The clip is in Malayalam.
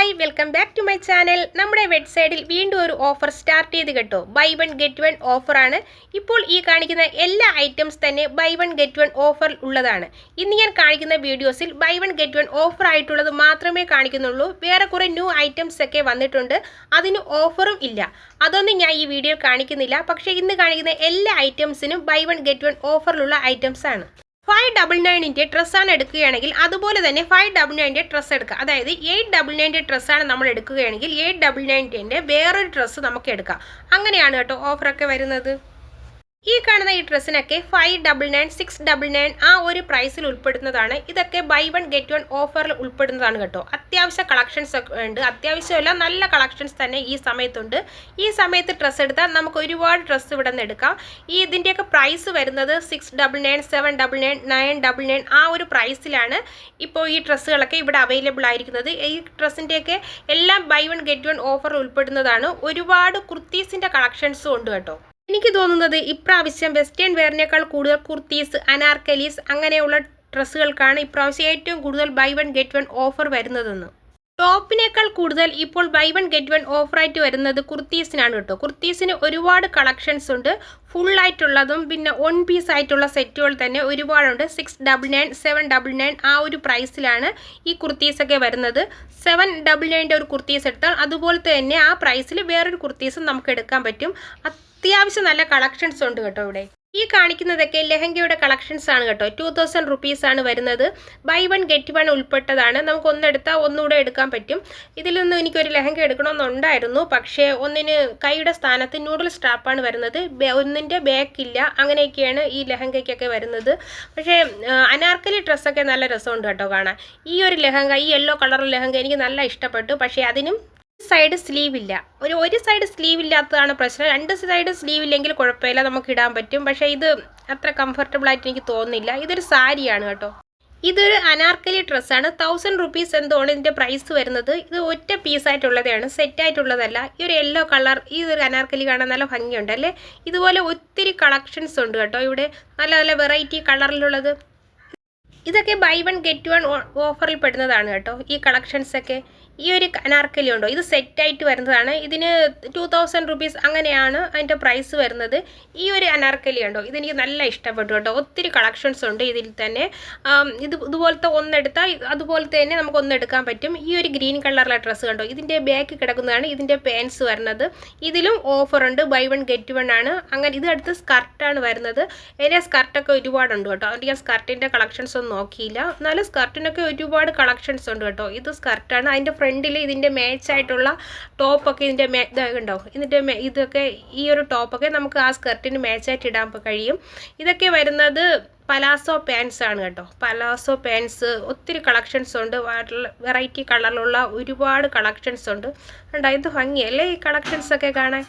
Hi welcome back to my channel. നമ്മുടെ വെബ്സൈറ്റിൽ വീണ്ടും ഒരു ഓഫർ സ്റ്റാർട്ട് ചെയ്ത് കേട്ടോ. ബൈ വൺ ഗെറ്റ് വൺ ഓഫറാണ്. ഇപ്പോൾ ഈ കാണിക്കുന്ന എല്ലാ ഐറ്റംസ് തന്നെ buy one get one offer ഉള്ളതാണ്. ഇന്ന് ഞാൻ കാണിക്കുന്ന വീഡിയോസിൽ buy one get one offer ആയിട്ടുള്ളത് മാത്രമേ കാണിക്കുന്നുള്ളൂ. വേറെ കുറേ ന്യൂ ഐറ്റംസ് ഒക്കെ വന്നിട്ടുണ്ട്, അതിന് ഓഫറും ഇല്ല. അതൊന്നും ഞാൻ ഈ വീഡിയോയിൽ കാണിക്കുന്നില്ല. പക്ഷേ ഇന്ന് കാണിക്കുന്ന എല്ലാ ഐറ്റംസിനും ബൈ വൺ ഗെറ്റ് വൺ ഓഫറിലുള്ള ഐറ്റംസ് ആണ്. 599 ഡ്രസ്സാണ് എടുക്കുകയാണെങ്കിൽ അതുപോലെ തന്നെ 599 ഡ്രസ്സ് എടുക്കുക. അതായത് 899 ഡ്രസ്സാണ് നമ്മൾ എടുക്കുകയാണെങ്കിൽ 899 വേറൊരു ഡ്രസ്സ് നമുക്ക് എടുക്കാം. അങ്ങനെയാണ് കേട്ടോ ഓഫറൊക്കെ വരുന്നത്. ഈ കാണുന്ന ഈ ഡ്രസ്സിനൊക്കെ 599, 699 ആ ഒരു പ്രൈസിൽ ഉൾപ്പെടുന്നതാണ്. ഇതൊക്കെ ബൈ വൺ ഗെറ്റ് വൺ ഓഫറിൽ ഉൾപ്പെടുന്നതാണ് കേട്ടോ. അത്യാവശ്യ കളക്ഷൻസ് ഒക്കെ ഉണ്ട്. അത്യാവശ്യമല്ല, നല്ല കളക്ഷൻസ് തന്നെ ഈ സമയത്തുണ്ട്. ഈ സമയത്ത് ഡ്രസ്സ് എടുത്താൽ നമുക്ക് ഒരുപാട് ഡ്രസ്സ് ഇവിടെ നിന്ന് എടുക്കാം. ഇതിൻ്റെയൊക്കെ പ്രൈസ് വരുന്നത് 699, 799, 999 ആ ഒരു പ്രൈസിലാണ് ഇപ്പോൾ ഈ ഡ്രസ്സുകളൊക്കെ ഇവിടെ അവൈലബിൾ ആയിരിക്കുന്നത്. ഈ ഡ്രസ്സിൻ്റെയൊക്കെ എല്ലാം ബൈ വൺ ഗെറ്റ് വൺ ഓഫറിൽ ഉൾപ്പെടുന്നതാണ്. ഒരുപാട് കുർത്തീസിൻ്റെ കളക്ഷൻസും ഉണ്ട് കേട്ടോ. എനിക്ക് തോന്നുന്നത് ഇപ്രാവശ്യം വെസ്റ്റേൺ വെയറിനേക്കാൾ കൂടുതൽ കുർത്തീസ്, അനാർക്കലീസ് അങ്ങനെയുള്ള ഡ്രസ്സുകൾക്കാണ് ഇപ്രാവശ്യം ഏറ്റവും കൂടുതൽ buy one get one offer വരുന്നതെന്ന്. ടോപ്പിനേക്കാൾ കൂടുതൽ ഇപ്പോൾ ബൈ വൺ ഗെറ്റ് വൺ ഓഫറായിട്ട് വരുന്നത് കുർത്തീസിനാണ് കേട്ടോ. കുർത്തീസിന് ഒരുപാട് കളക്ഷൻസ് ഉണ്ട്. ഫുള്ളായിട്ടുള്ളതും പിന്നെ വൺ പീസ് ആയിട്ടുള്ള സെറ്റുകൾ തന്നെ ഒരുപാടുണ്ട്. 699, 799 ആ ഒരു പ്രൈസിലാണ് ഈ കുർത്തീസൊക്കെ വരുന്നത്. 799 ഒരു കുർത്തീസ് എടുത്താൽ അതുപോലെ തന്നെ ആ പ്രൈസിൽ വേറൊരു കുർത്തീസും നമുക്ക് എടുക്കാൻ പറ്റും. അത്യാവശ്യം നല്ല കളക്ഷൻസ് ഉണ്ട് കേട്ടോ ഇവിടെ. ഈ കാണിക്കുന്നതൊക്കെ ലെഹങ്കയുടെ കളക്ഷൻസ് ആണ് കേട്ടോ. 2000 റുപ്പീസാണ് വരുന്നത്. ബൈ വൺ ഗെറ്റ് വൺ ഉൾപ്പെട്ടതാണ്. നമുക്ക് ഒന്നെടുത്താൽ ഒന്നുകൂടെ എടുക്കാൻ പറ്റും. ഇതിൽ നിന്ന് എനിക്കൊരു ലെഹങ്ക എടുക്കണമെന്നുണ്ടായിരുന്നു, പക്ഷേ ഒന്നിന് കൈയുടെ സ്ഥാനത്ത് നൂഡിൽ സ്ട്രാപ്പാണ് വരുന്നത്, ഒന്നിൻ്റെ ബാക്കില്ല. അങ്ങനെയൊക്കെയാണ് ഈ ലെഹങ്കയ്ക്കൊക്കെ വരുന്നത്. പക്ഷേ അനാർക്കലി ഡ്രസ്സൊക്കെ നല്ല രസമുണ്ട് കേട്ടോ കാണാൻ. ഈ ഒരു ലെഹങ്ക, ഈ യെല്ലോ കളർ ലെഹങ്ക എനിക്ക് നല്ല ഇഷ്ടപ്പെട്ടു. പക്ഷേ അതിനും സൈഡ് സ്ലീവ് ഇല്ല. ഒരു സൈഡ് സ്ലീവ് ഇല്ലാത്തതാണ് പ്രശ്നം. 2 സൈഡ് സ്ലീവ് ഇല്ലെങ്കിൽ കുഴപ്പമില്ല, നമുക്ക് ഇടാൻ പറ്റും. പക്ഷേ ഇത് അത്ര കംഫർട്ടബിൾ ആയിട്ട് എനിക്ക് തോന്നുന്നില്ല. ഇതൊരു സാരിയാണ് കേട്ടോ. ഇതൊരു അനാർക്കലി ഡ്രസ്സാണ്. 1000 റുപ്പീസ് എന്തോണ് ഇതിൻ്റെ പ്രൈസ് വരുന്നത്. ഇത് ഒറ്റ പീസായിട്ടുള്ളതാണ്, സെറ്റായിട്ടുള്ളതല്ല. ഈ ഒരു യെല്ലോ കളർ, ഈ ഒരു അനാർക്കലി കാണാൻ നല്ല ഭംഗിയുണ്ട് അല്ലേ. ഇതുപോലെ ഒത്തിരി കളക്ഷൻസ് ഉണ്ട് കേട്ടോ ഇവിടെ, നല്ല നല്ല വെറൈറ്റി കളറിലുള്ളത്. ഇതൊക്കെ ബൈ വൺ ഗെറ്റ് വൺ ഓഫറിൽ പെടുന്നതാണ് കേട്ടോ. ഈ കളക്ഷൻസൊക്കെ ഈ ഒരു അനാർക്കലി ഉണ്ടോ, ഇത് സെറ്റായിട്ട് വരുന്നതാണ്. ഇതിന് 2000 റുപ്പീസ് അങ്ങനെയാണ് അതിൻ്റെ പ്രൈസ് വരുന്നത്. ഈ ഒരു അനാർക്കലി ഉണ്ടോ, ഇതെനിക്ക് നല്ല ഇഷ്ടപ്പെട്ടു കേട്ടോ. ഒത്തിരി കളക്ഷൻസ് ഉണ്ട് ഇതിൽ തന്നെ. ഇതുപോലത്തെ ഒന്നെടുത്താൽ അതുപോലത്തെ തന്നെ നമുക്ക് ഒന്നെടുക്കാൻ പറ്റും. ഈ ഒരു ഗ്രീൻ കളറിലെ ഡ്രസ്സ് കണ്ടോ, ഇതിൻ്റെ ബാക്ക് കിടക്കുന്നതാണ് ഇതിൻ്റെ പാൻസ് വരുന്നത്. ഇതിലും ഓഫറുണ്ട്, ബൈ വൺ ഗെറ്റ് വൺ ആണ്. അങ്ങനെ ഇതടുത്ത് സ്കർട്ടാണ് വരുന്നത്. അതിൻ്റെ സ്കർട്ടൊക്കെ ഒരുപാടുണ്ട് കേട്ടോ. അതുകൊണ്ട് ഞാൻ സ്കർട്ടിൻ്റെ കളക്ഷൻസ് ഒന്നും നോക്കിയില്ല. എന്നാലും സ്കർട്ടിനൊക്കെ ഒരുപാട് കളക്ഷൻസ് ഉണ്ട് കേട്ടോ. ഇത് സ്കർട്ടാണ്. അതിൻ്റെ ഫ്രണ്ടിൽ ഇതിൻ്റെ മാച്ചായിട്ടുള്ള ടോപ്പൊക്കെ ഇതിൻ്റെ ഉണ്ടാവും. ഇതിൻ്റെ ഇതൊക്കെ ഈ ഒരു ടോപ്പൊക്കെ നമുക്ക് ആ സ്കർട്ടിന് മാച്ചായിട്ട് ഇടാൻ കഴിയും. ഇതൊക്കെ വരുന്നത് പലാസോ പാൻസ് ആണ് കേട്ടോ. പലാസോ പാൻസ് ഒത്തിരി കളക്ഷൻസ് ഉണ്ട്. വെറൈറ്റി കളറിലുള്ള ഒരുപാട് കളക്ഷൻസ് ഉണ്ട്. കണ്ടോ, ഇത് ഭംഗിയല്ലേ ഈ കളക്ഷൻസൊക്കെ കാണാൻ.